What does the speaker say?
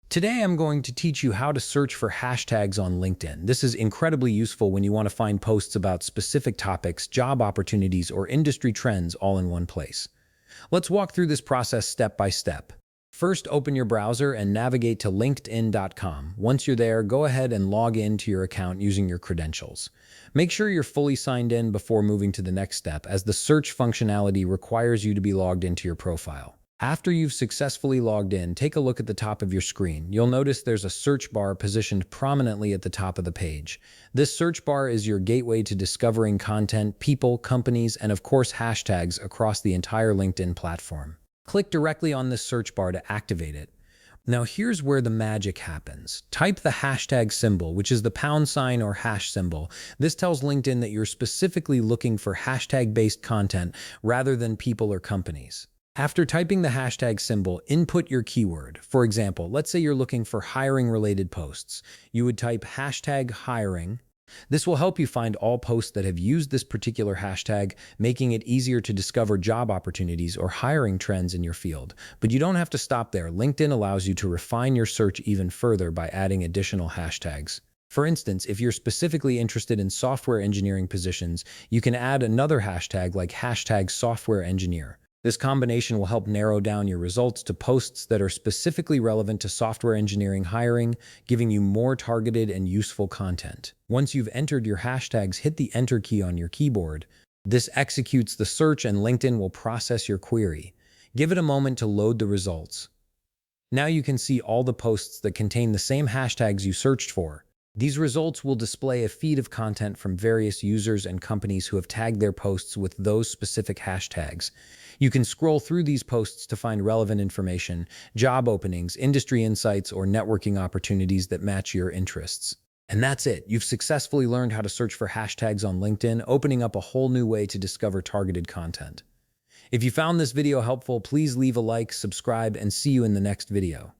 Today, I'm going to teach you how to search for hashtags on LinkedIn. This is incredibly useful when you want to find posts about specific topics, job opportunities, or industry trends all in one place. Let's walk through this process step by step. First, open your browser and navigate to linkedin.com. Once you're there, go ahead and log in to your account using your credentials. Make sure you're fully signed in before moving to the next step, as the search functionality requires you to be logged into your profile. After you've successfully logged in, take a look at the top of your screen. You'll notice there's a search bar positioned prominently at the top of the page. This search bar is your gateway to discovering content, people, companies, and of course hashtags across the entire LinkedIn platform. Click directly on this search bar to activate it. Now here's where the magic happens. Type the hashtag symbol, which is the # or hash symbol. This tells LinkedIn that you're specifically looking for hashtag-based content rather than people or companies. After typing the hashtag symbol, input your keyword. For example, let's say you're looking for hiring-related posts. You would type hashtag hiring. This will help you find all posts that have used this particular hashtag, making it easier to discover job opportunities or hiring trends in your field. But you don't have to stop there. LinkedIn allows you to refine your search even further by adding additional hashtags. For instance, if you're specifically interested in software engineering positions, you can add another hashtag like hashtag software engineer. This combination will help narrow down your results to posts that are specifically relevant to software engineering hiring, giving you more targeted and useful content. Once you've entered your hashtags, hit the Enter key on your keyboard. This executes the search and LinkedIn will process your query. Give it a moment to load the results. Now you can see all the posts that contain the same hashtags you searched for. These results will display a feed of content from various users and companies who have tagged their posts with those specific hashtags. You can scroll through these posts to find relevant information, job openings, industry insights, or networking opportunities that match your interests. And that's it. You've successfully learned how to search for hashtags on LinkedIn, opening up a whole new way to discover targeted content. If you found this video helpful, please leave a like, subscribe, and see you in the next video.